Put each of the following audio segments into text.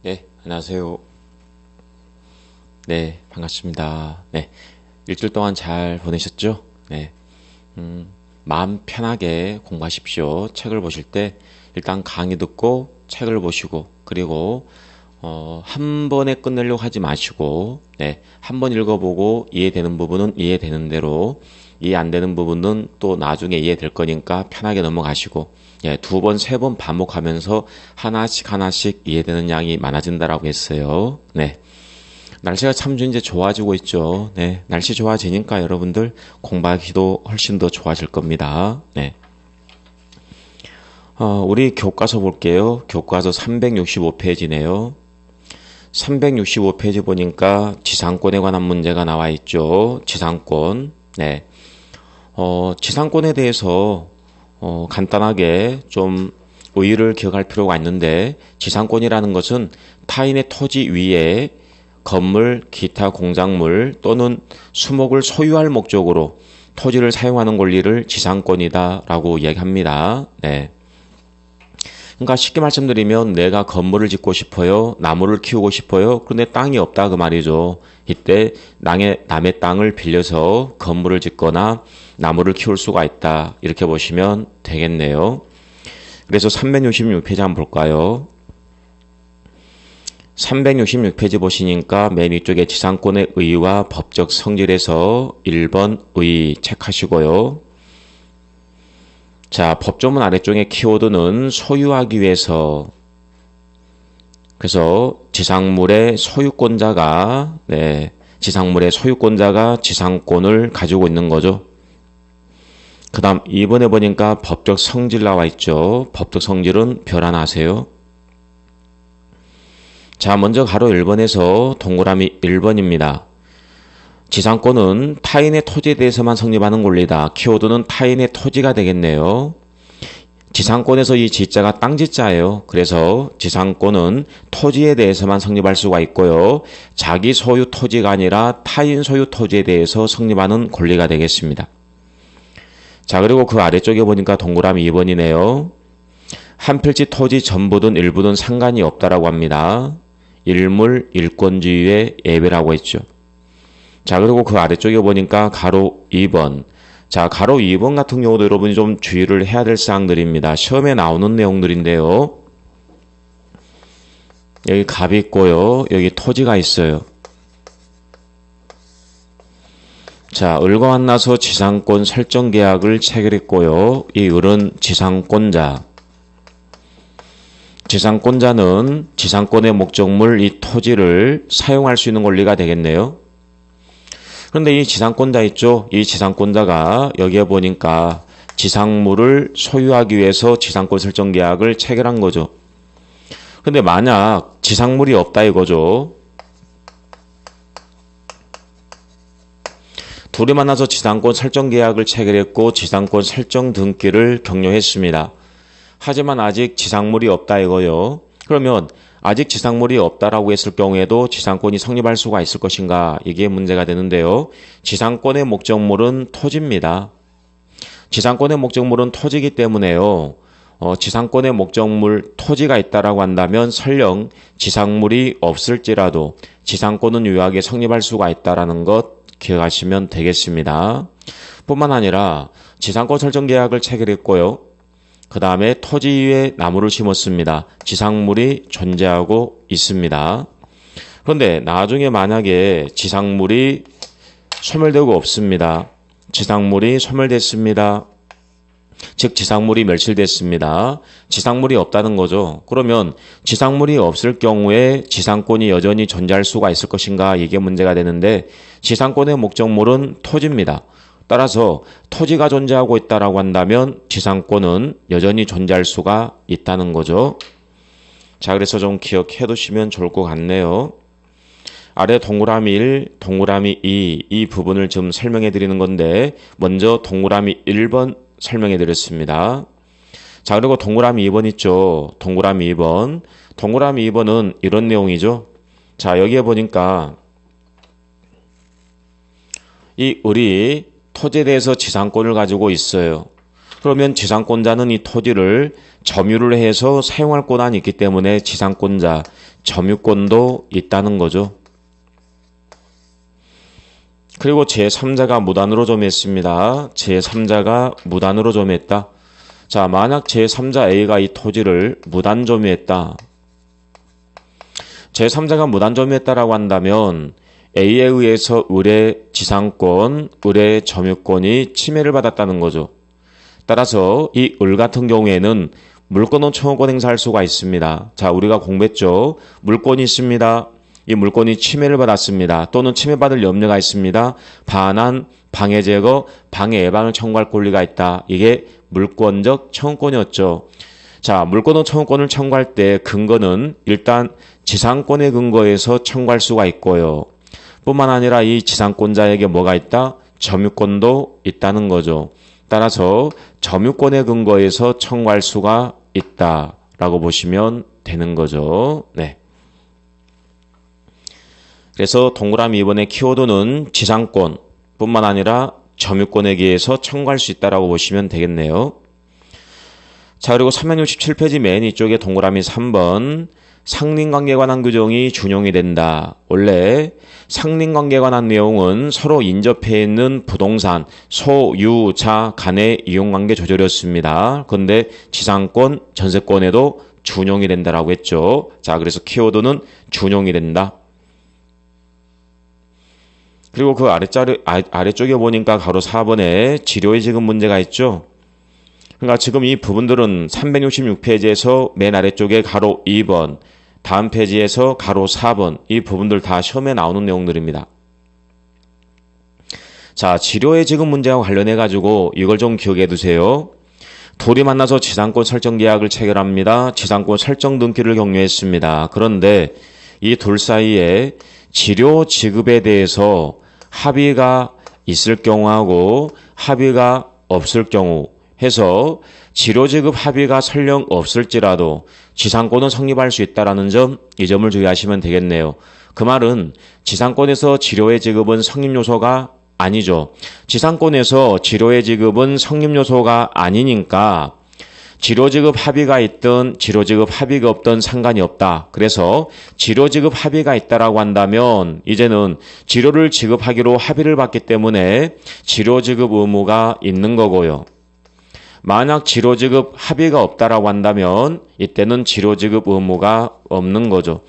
네, 안녕하세요. 네, 반갑습니다. 네, 일주일 동안 잘 보내셨죠? 네, 마음 편하게 공부하십시오. 책을 보실 때 일단 강의 듣고 책을 보시고 그리고 한 번에 끝내려고 하지 마시고 한 번 읽어보고 이해되는 부분은 이해되는 대로 이해 안 되는 부분은 또 나중에 이해될 거니까 편하게 넘어가시고 두 번, 세 번 반복하면서 하나씩 이해되는 양이 많아진다라고 했어요. 네. 날씨가 참 이제 좋아지고 있죠. 네. 날씨 좋아지니까 여러분들 공부하기도 훨씬 더 좋아질 겁니다. 네. 우리 교과서 볼게요. 교과서 365페이지네요. 365페이지 보니까 지상권에 관한 문제가 나와 있죠. 지상권. 네. 지상권에 대해서 간단하게 좀 의의를 기억할 필요가 있는데 지상권이라는 것은 타인의 토지 위에 건물, 기타 공작물 또는 수목을 소유할 목적으로 토지를 사용하는 권리를 지상권이다라고 이야기합니다. 네. 그러니까 쉽게 말씀드리면 내가 건물을 짓고 싶어요. 나무를 키우고 싶어요. 그런데 땅이 없다 그 말이죠. 이때 남의 땅을 빌려서 건물을 짓거나 나무를 키울 수가 있다. 이렇게 보시면 되겠네요. 그래서 366페이지 한번 볼까요? 366페이지 보시니까 맨 위쪽에 지상권의 의의와 법적 성질에서 1번 의의 체크하시고요. 자, 법조문 아래쪽에 키워드는 소유하기 위해서 그래서 지상물의 소유권자가 지상권을 가지고 있는 거죠. 그 다음 2번에 보니까 법적 성질 나와 있죠. 법적 성질은 별 하나 하세요. 자, 먼저 가로 1번에서 동그라미 1번입니다. 지상권은 타인의 토지에 대해서만 성립하는 권리다. 키워드는 타인의 토지가 되겠네요. 지상권에서 이 지자가 땅 지자예요. 그래서 지상권은 토지에 대해서만 성립할 수가 있고요. 자기 소유 토지가 아니라 타인 소유 토지에 대해서 성립하는 권리가 되겠습니다. 자, 그리고 그 아래쪽에 보니까 동그라미 2번이네요. 한 필지 토지 전부든 일부든 상관이 없다라고 합니다. 일물 일권주의의 예배라고 했죠. 자, 그리고 그 아래쪽에 보니까 가로 2번. 자, 가로 2번 같은 경우도 여러분이 좀 주의를 해야 될 사항들입니다. 시험에 나오는 내용들인데요. 여기 갑이 있고요. 여기 토지가 있어요. 자, 을과 만나서 지상권 설정 계약을 체결했고요. 이 을은 지상권자. 지상권자는 지상권의 목적물 이 토지를 사용할 수 있는 권리가 되겠네요. 그런데 이 지상권자 있죠? 이 지상권자가 여기에 보니까 지상물을 소유하기 위해서 지상권 설정 계약을 체결한 거죠. 그런데 만약 지상물이 없다 이거죠. 둘이 만나서 지상권 설정 계약을 체결했고 지상권 설정 등기를 격려했습니다. 하지만 아직 지상물이 없다 이거요. 그러면 아직 지상물이 없다라고 했을 경우에도 지상권이 성립할 수가 있을 것인가? 이게 문제가 되는데요. 지상권의 목적물은 토지입니다. 지상권의 목적물은 토지이기 때문에요. 지상권의 목적물 토지가 있다라고 한다면 설령 지상물이 없을지라도 지상권은 유효하게 성립할 수가 있다라는 것 기억하시면 되겠습니다. 뿐만 아니라 지상권 설정 계약을 체결했고요. 그 다음에 토지 위에 나무를 심었습니다. 지상물이 존재하고 있습니다. 그런데 나중에 만약에 지상물이 소멸되고 없습니다. 지상물이 소멸됐습니다. 즉 지상물이 멸실됐습니다. 지상물이 없다는 거죠. 그러면 지상물이 없을 경우에 지상권이 여전히 존재할 수가 있을 것인가? 이게 문제가 되는데 지상권의 목적물은 토지입니다. 따라서 토지가 존재하고 있다라고 한다면 지상권은 여전히 존재할 수가 있다는 거죠. 자, 그래서 좀 기억해 두시면 좋을 것 같네요. 아래 동그라미 1, 동그라미 2, 이 부분을 좀 설명해 드리는 건데 먼저 동그라미 1번 설명해 드렸습니다. 자, 그리고 동그라미 2번 있죠. 동그라미 2번. 동그라미 2번은 이런 내용이죠. 자, 여기에 보니까 이 을이 토지에 대해서 지상권을 가지고 있어요. 그러면 지상권자는 이 토지를 점유를 해서 사용할 권한이 있기 때문에 지상권자, 점유권도 있다는 거죠. 그리고 제3자가 무단으로 점유했습니다. 제3자가 무단으로 점유했다. 자, 만약 제3자 A가 이 토지를 무단 점유했다. 제3자가 무단 점유했다라고 한다면 A에 의해서 을의 지상권, 을의 점유권이 침해를 받았다는 거죠. 따라서 이 을 같은 경우에는 물권은 청구권 행사할 수가 있습니다. 자, 우리가 공부했죠. 물권이 있습니다. 이 물권이 침해를 받았습니다. 또는 침해받을 염려가 있습니다. 반환, 방해 제거, 방해 예방을 청구할 권리가 있다. 이게 물권적 청구권이었죠. 자, 물권은 청구권을 청구할 때 근거는 일단 지상권의 근거에서 청구할 수가 있고요. 뿐만 아니라 이 지상권자에게 뭐가 있다? 점유권도 있다는 거죠. 따라서 점유권의 근거에서 청구할 수가 있다라고 보시면 되는 거죠. 네. 그래서 동그라미 2번의 키워드는 지상권 뿐만 아니라 점유권에 의해서 청구할 수 있다라고 보시면 되겠네요. 자, 그리고 367페이지 맨 이쪽에 동그라미 3번 상린관계에 관한 규정이 준용이 된다. 원래 상린관계에 관한 내용은 서로 인접해 있는 부동산, 소유자 간의 이용관계 조절이었습니다. 그런데 지상권, 전세권에도 준용이 된다라고 했죠. 자, 그래서 키워드는 준용이 된다. 그리고 그 아래쪽에 보니까 가로 4번에 지료의 지급 문제가 있죠. 그러니까 지금 이 부분들은 366페이지에서 맨 아래쪽에 가로 2번, 다음 페이지에서 가로 4번, 이 부분들 다 시험에 나오는 내용들입니다. 자, 지료의 지급 문제와 관련해가지고 이걸 좀 기억해 두세요. 둘이 만나서 지상권 설정 계약을 체결합니다. 지상권 설정 등기를 격려했습니다. 그런데 이 둘 사이에 지료 지급에 대해서 합의가 있을 경우하고 합의가 없을 경우 해서 지료 지급 합의가 설령 없을지라도 지상권은 성립할 수 있다는 점, 이 점을 주의하시면 되겠네요. 그 말은 지상권에서 지료의 지급은 성립 요소가 아니죠. 지상권에서 지료의 지급은 성립 요소가 아니니까 지료 지급 합의가 있든 지료 지급 합의가 없든 상관이 없다. 그래서 지료 지급 합의가 있다라고 한다면 이제는 지료를 지급하기로 합의를 받기 때문에 지료 지급 의무가 있는 거고요. 만약 지료 지급 합의가 없다라고 한다면 이때는 지료 지급 의무가 없는 거죠.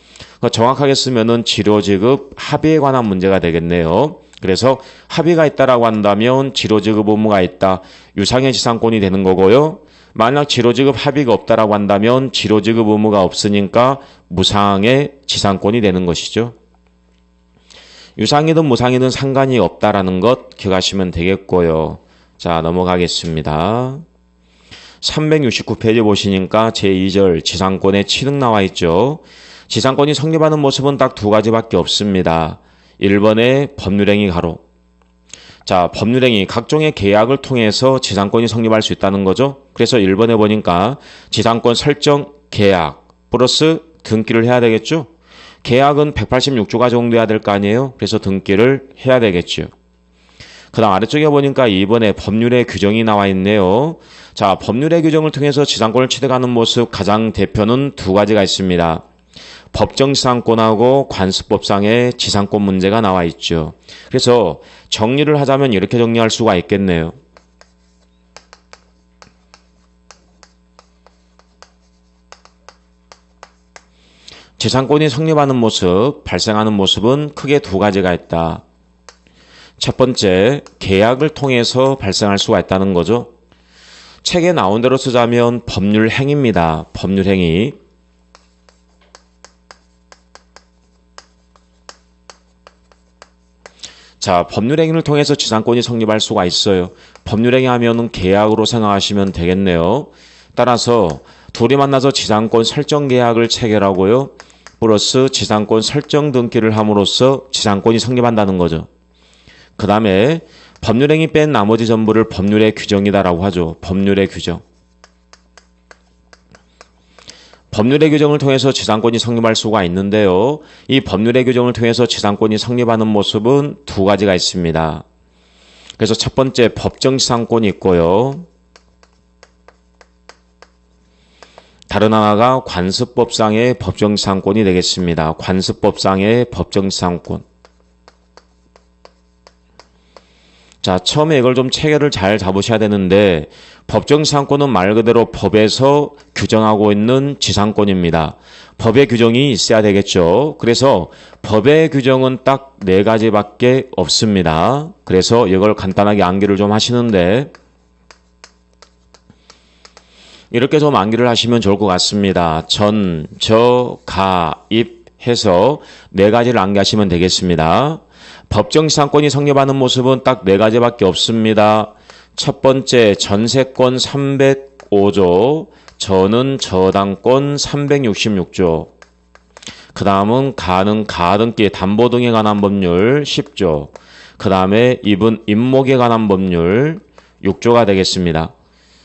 정확하게 쓰면은 지료 지급 합의에 관한 문제가 되겠네요. 그래서 합의가 있다라고 한다면 지료 지급 의무가 있다. 유상의 지상권이 되는 거고요. 만약 지료 지급 합의가 없다라고 한다면 지료 지급 의무가 없으니까 무상의 지상권이 되는 것이죠. 유상이든 무상이든 상관이 없다라는 것 기억하시면 되겠고요. 자, 넘어가겠습니다. 369페이지 보시니까 제2절 지상권의 취득 나와 있죠. 지상권이 성립하는 모습은 딱 두 가지밖에 없습니다. 1번의 법률행위 가로. 자, 법률행위 각종의 계약을 통해서 지상권이 성립할 수 있다는 거죠. 그래서 1번에 보니까 지상권 설정 계약 플러스 등기를 해야 되겠죠. 계약은 186조가 적용돼야 될 거 아니에요. 그래서 등기를 해야 되겠죠. 그 다음 아래쪽에 보니까 2번에 법률의 규정이 나와 있네요. 자, 법률의 규정을 통해서 지상권을 취득하는 모습 가장 대표는 두 가지가 있습니다. 법정지상권하고 관습법상의 지상권 문제가 나와 있죠. 그래서 정리를 하자면 이렇게 정리할 수가 있겠네요. 지상권이 성립하는 모습, 발생하는 모습은 크게 두 가지가 있다. 첫 번째, 계약을 통해서 발생할 수가 있다는 거죠. 책에 나온 대로 쓰자면 법률 행위입니다. 법률 행위. 자, 법률 행위를 통해서 지상권이 성립할 수가 있어요. 법률 행위 하면은 계약으로 생각하시면 되겠네요. 따라서 둘이 만나서 지상권 설정 계약을 체결하고요. 플러스 지상권 설정 등기를 함으로써 지상권이 성립한다는 거죠. 그 다음에 법률행위 뺀 나머지 전부를 법률의 규정이다라고 하죠. 법률의 규정. 법률의 규정을 통해서 지상권이 성립할 수가 있는데요. 이 법률의 규정을 통해서 지상권이 성립하는 모습은 두 가지가 있습니다. 그래서 첫 번째 법정지상권이 있고요. 다른 하나가 관습법상의 법정지상권이 되겠습니다. 관습법상의 법정지상권. 자, 처음에 이걸 좀 체계를 잘 잡으셔야 되는데 법정지상권은 말 그대로 법에서 규정하고 있는 지상권입니다. 법의 규정이 있어야 되겠죠. 그래서 법의 규정은 딱 네 가지밖에 없습니다. 그래서 이걸 간단하게 암기를 좀 하시는데 이렇게 좀 암기를 하시면 좋을 것 같습니다. 전, 저, 가, 입 해서 네 가지를 암기하시면 되겠습니다. 법정지상권이 성립하는 모습은 딱 네 가지밖에 없습니다. 첫 번째, 전세권 305조, 저는 저당권 366조. 그 다음은 가는 가등기 담보 등에 관한 법률 10조. 그 다음에 입은 임목에 관한 법률 6조가 되겠습니다.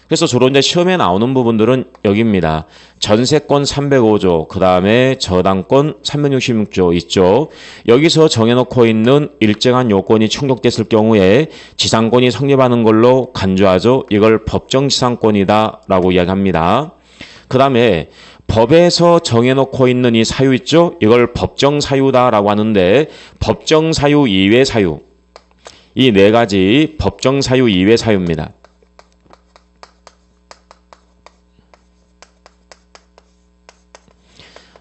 그래서 주로 이제 시험에 나오는 부분들은 여기입니다. 전세권 305조, 그 다음에 저당권 366조 있죠. 여기서 정해놓고 있는 일정한 요건이 충족됐을 경우에 지상권이 성립하는 걸로 간주하죠. 이걸 법정지상권이다라고 이야기합니다. 그 다음에 법에서 정해놓고 있는 이 사유 있죠. 이걸 법정사유다라고 하는데 법정사유 이외 사유. 이 네 가지 법정사유 이외 사유입니다.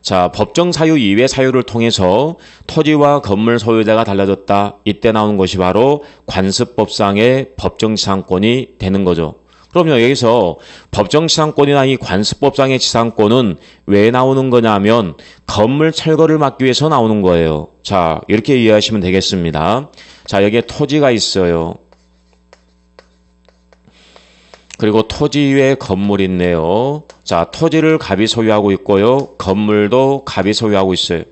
자, 법정 사유 이외 사유를 통해서 토지와 건물 소유자가 달라졌다. 이때 나오는 것이 바로 관습법상의 법정지상권이 되는 거죠. 그럼요, 여기서 법정지상권이나 이 관습법상의 지상권은 왜 나오는 거냐면 건물 철거를 막기 위해서 나오는 거예요. 자, 이렇게 이해하시면 되겠습니다. 자, 여기에 토지가 있어요. 그리고 토지 위에 건물이 있네요. 자, 토지를 갑이 소유하고 있고요. 건물도 갑이 소유하고 있어요.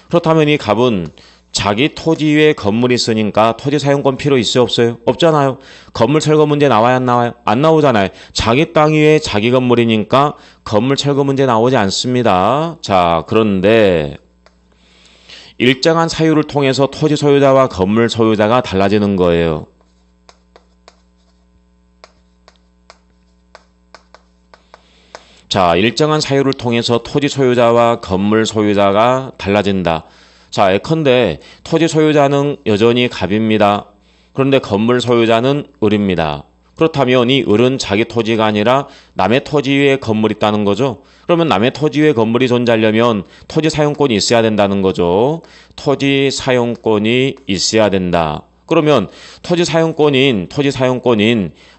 그렇다면 이 갑은 자기 토지 위에 건물이 있으니까 토지 사용권 필요 있어요? 없어요? 없잖아요. 건물 철거 문제 나와요? 안 나와요? 안 나오잖아요. 자기 땅 위에 자기 건물이니까 건물 철거 문제 나오지 않습니다. 자, 그런데 일정한 사유를 통해서 토지 소유자와 건물 소유자가 달라지는 거예요. 자, 일정한 사유를 통해서 토지 소유자와 건물 소유자가 달라진다. 자, 예컨대 토지 소유자는 여전히 갑입니다. 그런데 건물 소유자는 을입니다. 그렇다면 이 을은 자기 토지가 아니라 남의 토지 위에 건물이 있다는 거죠. 그러면 남의 토지 위에 건물이 존재하려면 토지 사용권이 있어야 된다는 거죠. 토지 사용권이 있어야 된다. 그러면 토지 사용권인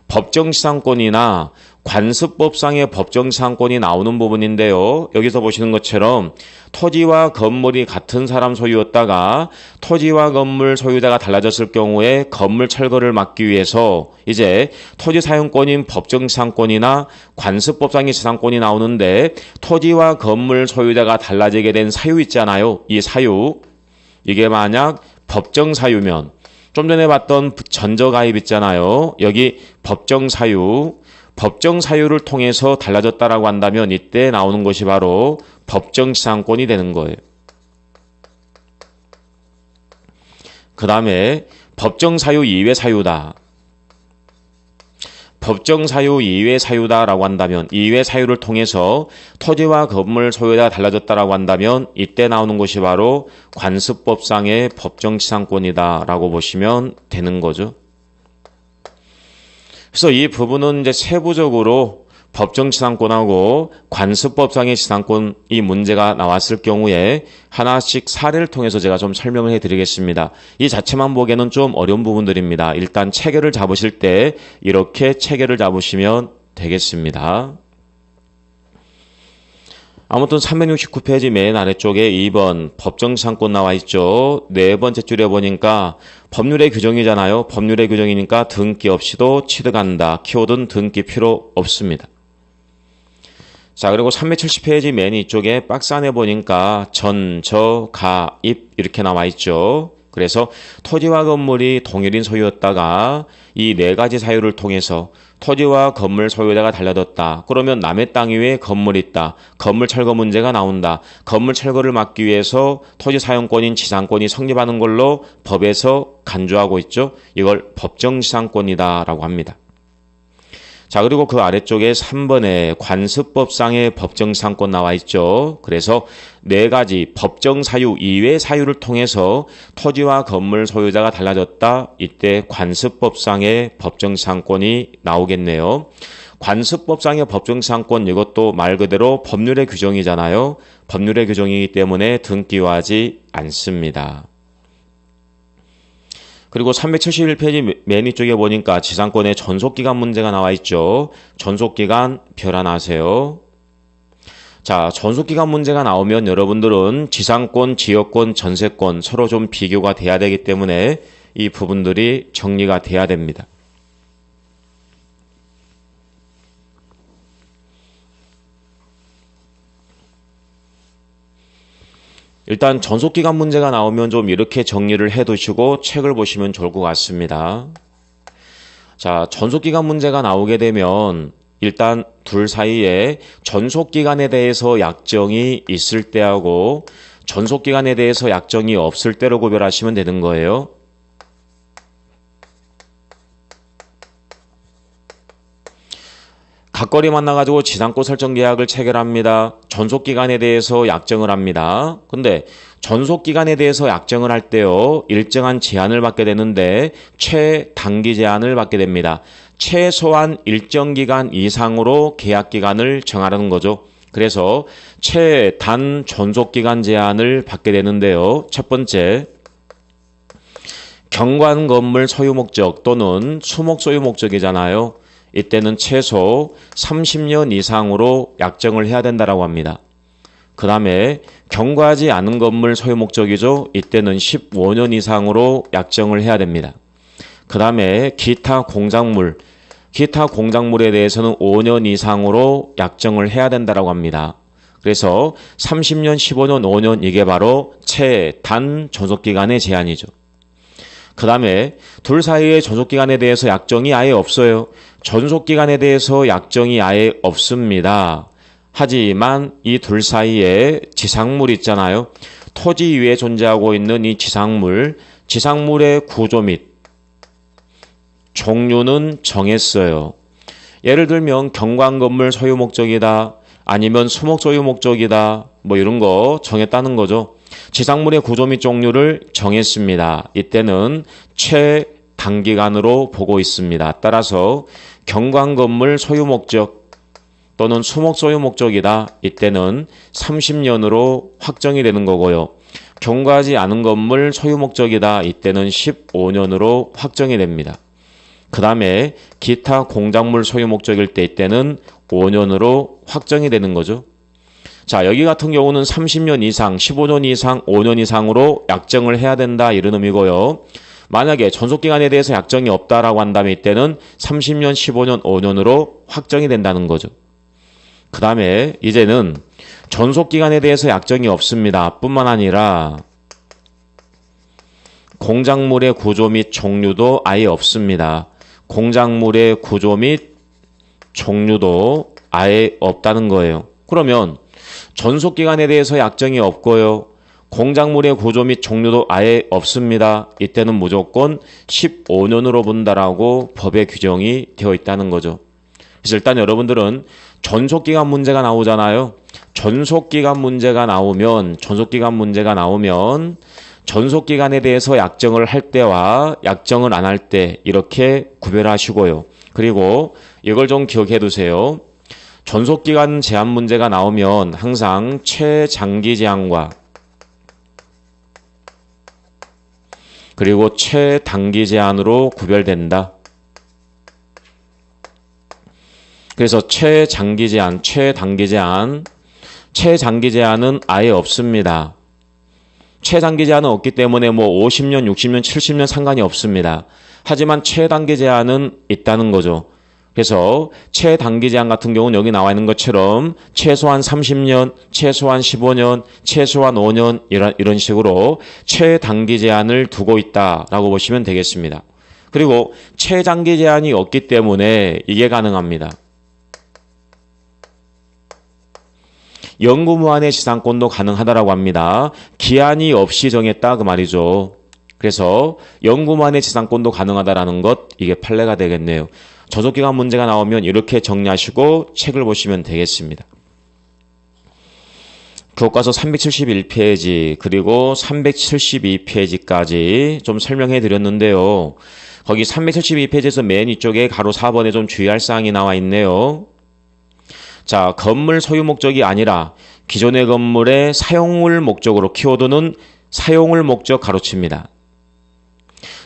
법정지상권이나 관습법상의 법정지상권이 나오는 부분인데요. 여기서 보시는 것처럼 토지와 건물이 같은 사람 소유였다가 토지와 건물 소유자가 달라졌을 경우에 건물 철거를 막기 위해서 이제 토지 사용권인 법정지상권이나 관습법상의 지상권이 나오는데 토지와 건물 소유자가 달라지게 된 사유 있잖아요. 이 사유, 이게 만약 법정사유면 좀 전에 봤던 전저가입 있잖아요. 여기 법정사유를 통해서 달라졌다라고 한다면 이때 나오는 것이 바로 법정지상권이 되는 거예요. 그 다음에 법정사유 이외 사유다. 법정사유 이외 사유다라고 한다면 이외 사유를 통해서 토지와 건물 소유자가 달라졌다라고 한다면 이때 나오는 것이 바로 관습법상의 법정지상권이다라고 보시면 되는 거죠. 그래서 이 부분은 이제 세부적으로 법정지상권하고 관습법상의 지상권 이 문제가 나왔을 경우에 하나씩 사례를 통해서 제가 좀 설명을 해드리겠습니다. 이 자체만 보기에는 좀 어려운 부분들입니다. 일단 체계를 잡으실 때 이렇게 체계를 잡으시면 되겠습니다. 아무튼 369페이지 맨 아래쪽에 2번 법정지상권 나와 있죠. 네 번째 줄에 보니까 법률의 규정이잖아요. 법률의 규정이니까 등기 없이도 취득한다. 키워드는 등기 필요 없습니다. 자, 그리고 370페이지 맨 이쪽에 박스 안에 보니까 전, 저, 가, 입 이렇게 나와 있죠. 그래서 토지와 건물이 동일인 소유였다가 이 네 가지 사유를 통해서 토지와 건물 소유자가 달라졌다. 그러면 남의 땅 위에 건물이 있다. 건물 철거 문제가 나온다. 건물 철거를 막기 위해서 토지 사용권인 지상권이 성립하는 걸로 법에서 간주하고 있죠. 이걸 법정지상권이다라고 합니다. 자, 그리고 그 아래쪽에 3번에 관습법상의 법정상권 나와 있죠. 그래서 네 가지 법정 사유 이외의 사유를 통해서 토지와 건물 소유자가 달라졌다. 이때 관습법상의 법정상권이 나오겠네요. 관습법상의 법정상권, 이것도 말 그대로 법률의 규정이잖아요. 법률의 규정이기 때문에 등기화하지 않습니다. 그리고 371페이지 맨 위쪽에 보니까 지상권의 전속기간 문제가 나와 있죠. 전속기간 별 하나 하세요. 자, 전속기간 문제가 나오면 여러분들은 지상권, 지역권, 전세권 서로 좀 비교가 돼야 되기 때문에 이 부분들이 정리가 돼야 됩니다. 일단 전속기간 문제가 나오면 좀 이렇게 정리를 해 두시고 책을 보시면 좋을 것 같습니다. 자, 전속기간 문제가 나오게 되면 일단 둘 사이에 전속기간에 대해서 약정이 있을 때하고 전속기간에 대해서 약정이 없을 때로 구별하시면 되는 거예요. 각거리 만나가지고 지상권 설정 계약을 체결합니다. 전속기간에 대해서 약정을 합니다. 근데 전속기간에 대해서 약정을 할 때요, 일정한 제한을 받게 되는데 최단기 제한을 받게 됩니다. 최소한 일정 기간 이상으로 계약기간을 정하라는 거죠. 그래서 최단 전속기간 제한을 받게 되는데요. 첫 번째, 경관 건물 소유 목적 또는 수목 소유 목적이잖아요. 이때는 최소 30년 이상으로 약정을 해야 된다고 합니다. 그 다음에 경과하지 않은 건물 소유 목적이죠. 이때는 15년 이상으로 약정을 해야 됩니다. 그 다음에 기타 공작물에 대해서는 5년 이상으로 약정을 해야 된다고 합니다. 그래서 30년, 15년, 5년 이게 바로 최단 전속기간의 제한이죠. 그 다음에 둘 사이의 전속기간에 대해서 약정이 아예 없어요. 전속기간에 대해서 약정이 아예 없습니다. 하지만 이 둘 사이에 지상물 있잖아요. 토지 위에 존재하고 있는 이 지상물의 구조 및 종류는 정했어요. 예를 들면 경관건물 소유 목적이다, 아니면 수목 소유 목적이다, 뭐 이런 거 정했다는 거죠. 지상물의 구조 및 종류를 정했습니다. 이때는 최단기간으로 보고 있습니다. 따라서 경관건물 소유 목적 또는 수목 소유 목적이다. 이때는 30년으로 확정이 되는 거고요. 경과하지 않은 건물 소유 목적이다. 이때는 15년으로 확정이 됩니다. 그 다음에 기타 공작물 소유 목적일 때 이때는 5년으로 확정이 되는 거죠. 자, 여기 같은 경우는 30년 이상, 15년 이상, 5년 이상으로 약정을 해야 된다 이런 의미고요. 만약에 전속기간에 대해서 약정이 없다라고 한다면 이때는 30년, 15년, 5년으로 확정이 된다는 거죠. 그 다음에 이제는 전속기간에 대해서 약정이 없습니다. 뿐만 아니라 공작물의 구조 및 종류도 아예 없습니다. 공작물의 구조 및 종류도 아예 없다는 거예요. 그러면 전속기간에 대해서 약정이 없고요. 공작물의 구조 및 종류도 아예 없습니다. 이때는 무조건 15년으로 본다라고 법에 규정이 되어 있다는 거죠. 그래서 일단 여러분들은 전속기간 문제가 나오잖아요. 전속기간 문제가 나오면 전속기간에 대해서 약정을 할 때와 약정을 안 할 때 이렇게 구별하시고요. 그리고 이걸 좀 기억해 두세요. 전속기간 제한 문제가 나오면 항상 최장기 제한과 그리고 최단기 제한으로 구별된다. 그래서 최장기 제한, 최단기 제한은 아예 없습니다. 최장기 제한은 없기 때문에 뭐 50년, 60년, 70년 상관이 없습니다. 하지만 최단기 제한은 있다는 거죠. 그래서 최단기 제한 같은 경우는 여기 나와 있는 것처럼 최소한 30년, 최소한 15년, 최소한 5년 이런 식으로 최단기 제한을 두고 있다라고 보시면 되겠습니다. 그리고 최장기 제한이 없기 때문에 이게 가능합니다. 영구무한의 지상권도 가능하다라고 합니다. 기한이 없이 정했다 그 말이죠. 그래서 영구만의 지상권도 가능하다라는 것, 이게 판례가 되겠네요. 전속기간 문제가 나오면 이렇게 정리하시고 책을 보시면 되겠습니다. 교과서 371페이지 그리고 372페이지까지 좀 설명해 드렸는데요. 거기 372페이지에서 맨 위쪽에 가로 4번에 좀 주의할 사항이 나와 있네요. 자, 건물 소유 목적이 아니라 기존의 건물의 사용을 목적으로, 키워드는 사용을 목적 가로칩니다.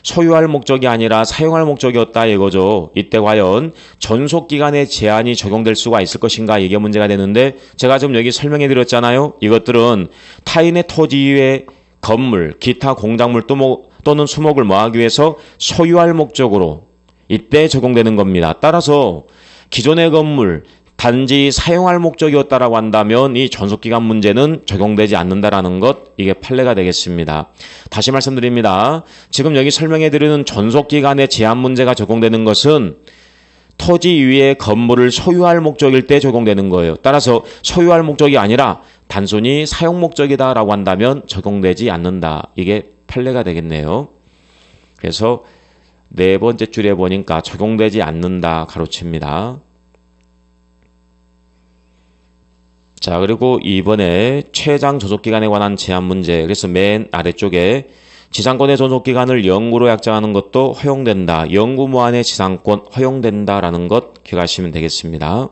소유할 목적이 아니라 사용할 목적이었다 이거죠. 이때 과연 전속기간의 제한이 적용될 수가 있을 것인가, 이게 문제가 되는데, 제가 지금 여기 설명해 드렸잖아요. 이것들은 타인의 토지 위에 건물, 기타 공작물 또는 수목을 뭐하기 위해서 소유할 목적으로 이때 적용되는 겁니다. 따라서 기존의 건물 단지 사용할 목적이었다라고 한다면 이 전속기간 문제는 적용되지 않는다라는 것, 이게 판례가 되겠습니다. 다시 말씀드립니다. 지금 여기 설명해드리는 전속기간의 제한 문제가 적용되는 것은 토지 위에 건물을 소유할 목적일 때 적용되는 거예요. 따라서 소유할 목적이 아니라 단순히 사용 목적이다라고 한다면 적용되지 않는다. 이게 판례가 되겠네요. 그래서 네 번째 줄에 보니까 적용되지 않는다 가로칩니다. 자, 그리고 이번에 최장 전속기간에 관한 제한 문제. 그래서 맨 아래쪽에 지상권의 전속기간을 영구로 약정하는 것도 허용된다. 영구 무한의 지상권 허용된다라는 것 기억하시면 되겠습니다.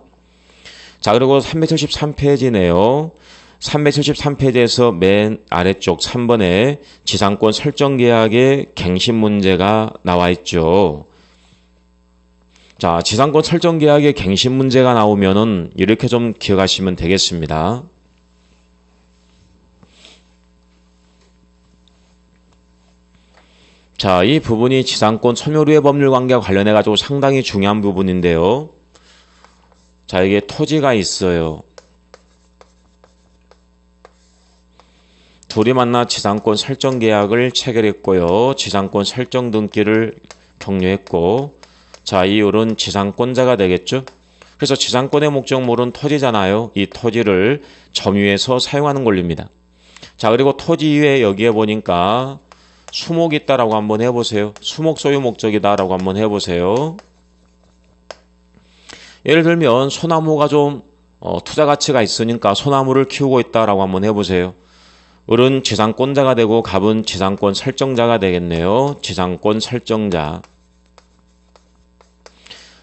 자, 그리고 373페이지네요. 373페이지에서 맨 아래쪽 3번에 지상권 설정 계약의 갱신 문제가 나와 있죠. 자, 지상권 설정 계약의 갱신 문제가 나오면은 이렇게 좀 기억하시면 되겠습니다. 자, 이 부분이 지상권 소멸후의 법률 관계와 관련해 가지고 상당히 중요한 부분인데요. 자, 이게 토지가 있어요. 둘이 만나 지상권 설정 계약을 체결했고요. 지상권 설정 등기를 격려했고, 자, 이율은 지상권자가 되겠죠. 그래서 지상권의 목적물은 토지잖아요. 이 토지를 점유해서 사용하는 권리입니다. 자, 그리고 토지 위에 여기에 보니까 수목이 있다라고 한번 해보세요. 수목 소유 목적이다라고 한번 해보세요. 예를 들면 소나무가 좀 투자 가치가 있으니까 소나무를 키우고 있다라고 한번 해보세요. 을은 지상권자가 되고 갑은 지상권 설정자가 되겠네요. 지상권 설정자.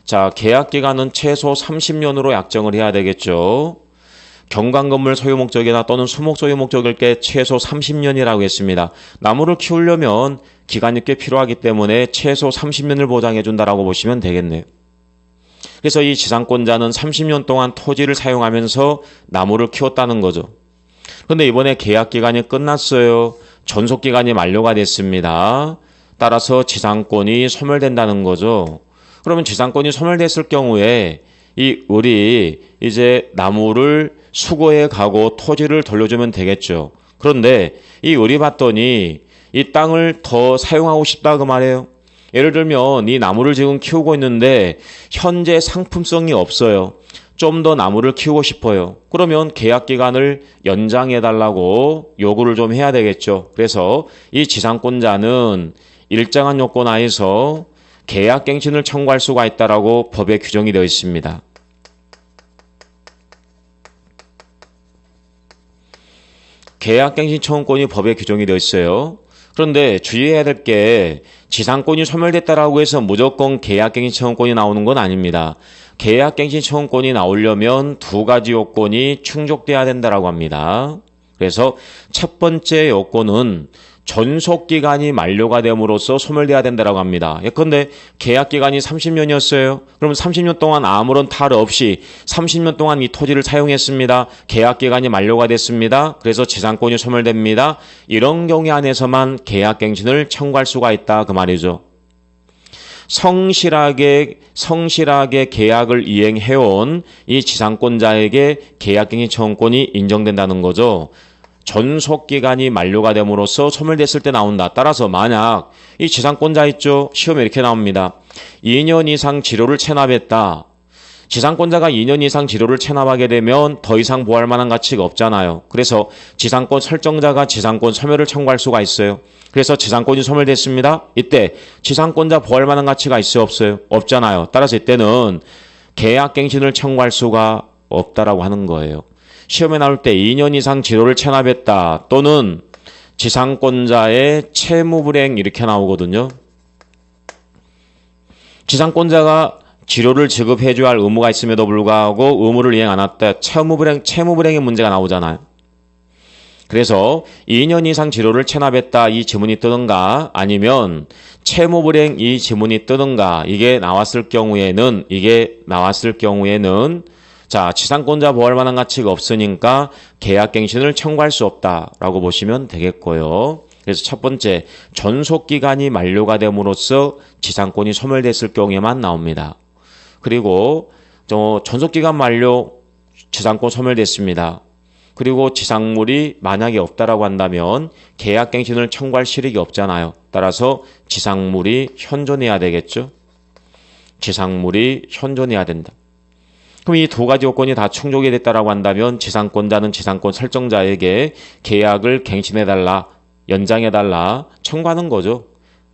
자, 계약기간은 최소 30년으로 약정을 해야 되겠죠. 경관건물 소유 목적이나 또는 수목 소유 목적일 때 최소 30년이라고 했습니다. 나무를 키우려면 기간이 꽤 필요하기 때문에 최소 30년을 보장해 준다라고 보시면 되겠네요. 그래서 이 지상권자는 30년 동안 토지를 사용하면서 나무를 키웠다는 거죠. 그런데 이번에 계약기간이 끝났어요. 전속기간이 만료가 됐습니다. 따라서 지상권이 소멸된다는 거죠. 그러면 지상권이 소멸됐을 경우에 이 을이 이제 나무를 수거해 가고 토지를 돌려주면 되겠죠. 그런데 이 을이 봤더니 이 땅을 더 사용하고 싶다 그 말이에요. 예를 들면 이 나무를 지금 키우고 있는데 현재 상품성이 없어요. 좀 더 나무를 키우고 싶어요. 그러면 계약기간을 연장해달라고 요구를 좀 해야 되겠죠. 그래서 이 지상권자는 일정한 요건 하에서 계약갱신을 청구할 수가 있다라고 법에 규정이 되어 있습니다. 계약갱신 청구권이 법에 규정이 되어 있어요. 그런데 주의해야 될 게 지상권이 소멸됐다라고 해서 무조건 계약갱신 청구권이 나오는 건 아닙니다. 계약갱신 청구권이 나오려면 두 가지 요건이 충족돼야 된다라고 합니다. 그래서 첫 번째 요건은 전속기간이 만료가 됨으로써 소멸돼야 된다라고 합니다. 예컨대 계약기간이 30년이었어요. 그러면 30년 동안 아무런 탈 없이 30년 동안 이 토지를 사용했습니다. 계약기간이 만료가 됐습니다. 그래서 지상권이 소멸됩니다. 이런 경우에 한해서만 계약갱신을 청구할 수가 있다 그 말이죠. 성실하게 계약을 이행해온 이 지상권자에게 계약갱신 청구권이 인정된다는 거죠. 전속기간이 만료가 됨으로써 소멸됐을 때 나온다. 따라서 만약 이 지상권자 있죠. 시험에 이렇게 나옵니다. 2년 이상 지료를 체납했다. 지상권자가 2년 이상 지료를 체납하게 되면 더 이상 보호할 만한 가치가 없잖아요. 그래서 지상권 설정자가 지상권 소멸을 청구할 수가 있어요. 그래서 지상권이 소멸됐습니다. 이때 지상권자 보호할 만한 가치가 있어요, 없어요? 없잖아요. 따라서 이때는 계약갱신을 청구할 수가 없다라고 하는 거예요. 시험에 나올 때 2년 이상 지료를 체납했다 또는 지상권자의 채무불이행 이렇게 나오거든요. 지상권자가 지료를 지급해줘야 할 의무가 있음에도 불구하고 의무를 이행 안 했다. 채무불이행의 문제가 나오잖아요. 그래서 2년 이상 지료를 체납했다 이 지문이 뜨든가 아니면 채무불이행 이 지문이 뜨든가 이게 나왔을 경우에는 자, 지상권자 보호할 만한 가치가 없으니까 계약갱신을 청구할 수 없다라고 보시면 되겠고요. 그래서 첫 번째, 존속기간이 만료가 됨으로써 지상권이 소멸됐을 경우에만 나옵니다. 그리고 존속기간 만료, 지상권 소멸됐습니다. 그리고 지상물이 만약에 없다라고 한다면 계약갱신을 청구할 실익이 없잖아요. 따라서 지상물이 현존해야 되겠죠. 지상물이 현존해야 된다. 그럼 이 두 가지 요건이 다 충족이 됐다라고 한다면 지상권자는 지상권 설정자에게 계약을 갱신해달라, 연장해달라 청구하는 거죠.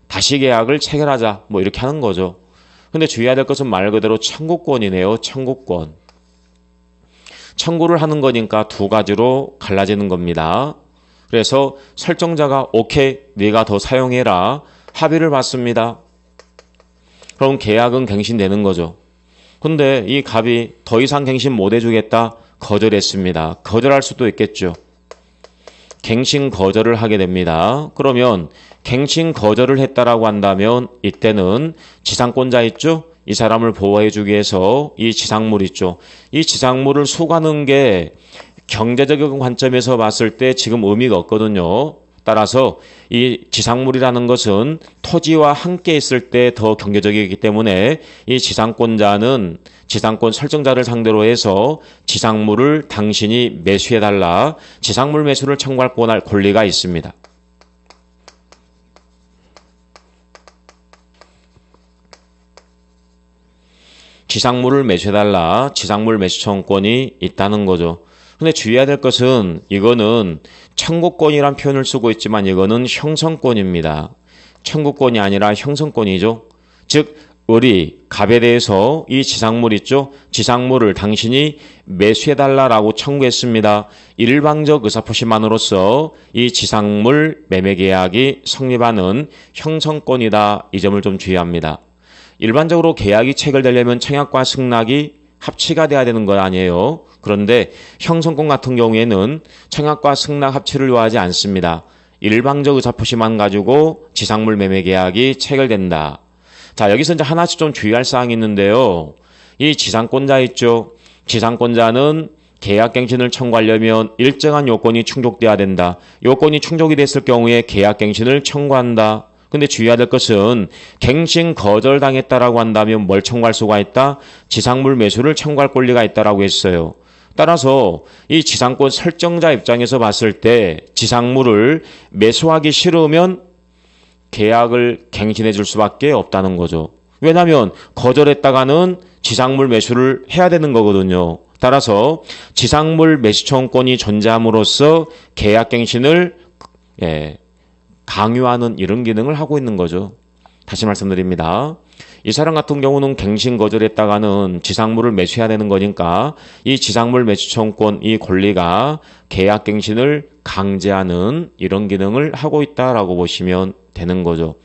다시 계약을 체결하자 뭐 이렇게 하는 거죠. 근데 주의해야 될 것은 말 그대로 청구권이네요. 청구권. 청구를 하는 거니까 두 가지로 갈라지는 겁니다. 그래서 설정자가 오케이, 네가 더 사용해라. 합의를 받습니다. 그럼 계약은 갱신되는 거죠. 근데 이 갑이 더 이상 갱신 못 해주겠다. 거절했습니다. 거절할 수도 있겠죠. 갱신 거절을 하게 됩니다. 그러면 갱신 거절을 했다라고 한다면 이때는 지상권자 있죠? 이 사람을 보호해주기 위해서 이 지상물 있죠? 이 지상물을 수거하는 게 경제적인 관점에서 봤을 때 지금 의미가 없거든요. 따라서 이 지상물이라는 것은 토지와 함께 있을 때 더 경제적이기 때문에 이 지상권자는 지상권 설정자를 상대로 해서 지상물을 당신이 매수해달라, 지상물 매수를 청구할 권리가 있습니다. 지상물을 매수해달라, 지상물 매수 청구권이 있다는 거죠. 근데 주의해야 될 것은 이거는 청구권이란 표현을 쓰고 있지만 이거는 형성권입니다. 청구권이 아니라 형성권이죠. 즉 을이 갑에 대해서 이 지상물 있죠? 지상물을 당신이 매수해달라라고 청구했습니다. 일방적 의사표시만으로써 이 지상물 매매계약이 성립하는 형성권이다. 이 점을 좀 주의합니다. 일반적으로 계약이 체결되려면 청약과 승낙이 합치가 돼야 되는 거 아니에요. 그런데 형성권 같은 경우에는 청약과 승낙 합치를 요하지 않습니다. 일방적 의사표시만 가지고 지상물 매매 계약이 체결된다. 자, 여기서 이제 하나씩 좀 주의할 사항이 있는데요. 이 지상권자 있죠. 지상권자는 계약갱신을 청구하려면 일정한 요건이 충족돼야 된다. 요건이 충족이 됐을 경우에 계약갱신을 청구한다. 근데 주의해야 될 것은 갱신 거절당했다라고 한다면 뭘 청구할 수가 있다? 지상물 매수를 청구할 권리가 있다라고 했어요. 따라서 이 지상권 설정자 입장에서 봤을 때 지상물을 매수하기 싫으면 계약을 갱신해 줄 수밖에 없다는 거죠. 왜냐하면 거절했다가는 지상물 매수를 해야 되는 거거든요. 따라서 지상물 매수 청구권이 존재함으로써 계약갱신을 강요하는 이런 기능을 하고 있는 거죠. 다시 말씀드립니다. 이 사람 같은 경우는 갱신 거절했다가는 지상물을 매수해야 되는 거니까 이 지상물 매수 청구권 이 권리가 계약갱신을 강제하는 이런 기능을 하고 있다라고 보시면 되는 거죠.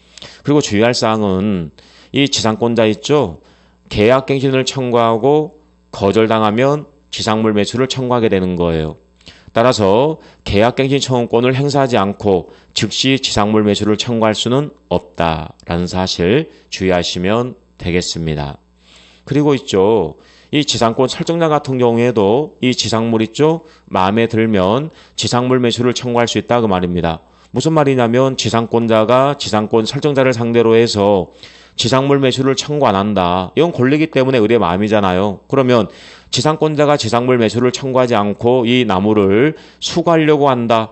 그리고 주의할 사항은 이 지상권자 있죠? 계약갱신을 청구하고 거절당하면 지상물 매수를 청구하게 되는 거예요. 따라서 계약갱신 청구권을 행사하지 않고 즉시 지상물 매수를 청구할 수는 없다라는 사실 주의하시면 되겠습니다. 그리고 있죠. 이 지상권 설정자 같은 경우에도 이 지상물 있죠. 마음에 들면 지상물 매수를 청구할 수 있다 그 말입니다. 무슨 말이냐면 지상권자가 지상권 설정자를 상대로 해서 지상물 매수를 청구 안 한다. 이건 권리이기 때문에 의뢰 마음이잖아요. 그러면 지상권자가 지상물 매수를 청구하지 않고 이 나무를 수거하려고 한다.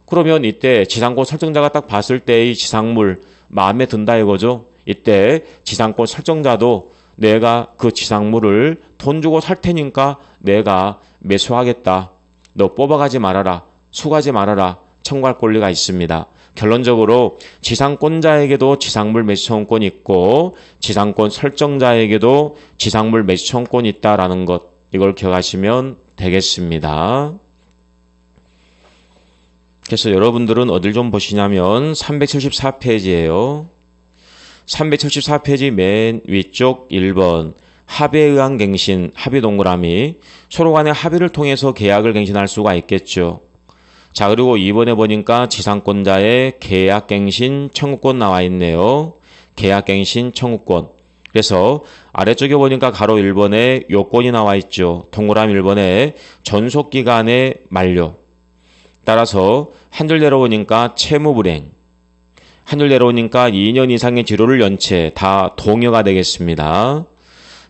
그러면 이때 지상권 설정자가 딱 봤을 때 이 지상물 마음에 든다 이거죠. 이때 지상권 설정자도 내가 그 지상물을 돈 주고 살 테니까 내가 매수하겠다. 너 뽑아가지 말아라. 수가지 말아라. 청구할 권리가 있습니다. 결론적으로 지상권자에게도 지상물 매수 청구권이 있고 지상권 설정자에게도 지상물 매수 청구권이 있다라는 것, 이걸 기억하시면 되겠습니다. 그래서 여러분들은 어딜 좀 보시냐면 374페이지예요. 374페이지 맨 위쪽 1번 합의에 의한 갱신, 합의 동그라미. 서로 간의 합의를 통해서 계약을 갱신할 수가 있겠죠. 자, 그리고 2번에 보니까 지상권자의 계약갱신 청구권 나와 있네요. 계약갱신 청구권. 그래서 아래쪽에 보니까 가로 1번에 요건이 나와 있죠. 동그라미 1번에 전속기간의 만료. 따라서 한 줄 내려오니까 채무불이행. 한 줄 내려오니까 2년 이상의 지료를 연체, 다 동의가 되겠습니다.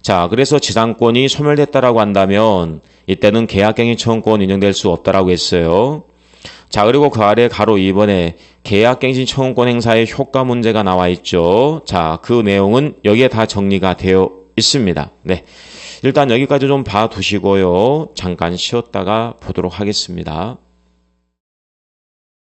자, 그래서 지상권이 소멸됐다라고 한다면 이때는 계약갱신 청구권 인정될 수 없다라고 했어요. 자, 그리고 그 아래 가로 2번에 계약갱신 청구권 행사의 효과 문제가 나와 있죠. 자, 그 내용은 여기에 다 정리가 되어 있습니다. 네. 일단 여기까지 좀 봐두시고요. 잠깐 쉬었다가 보도록 하겠습니다.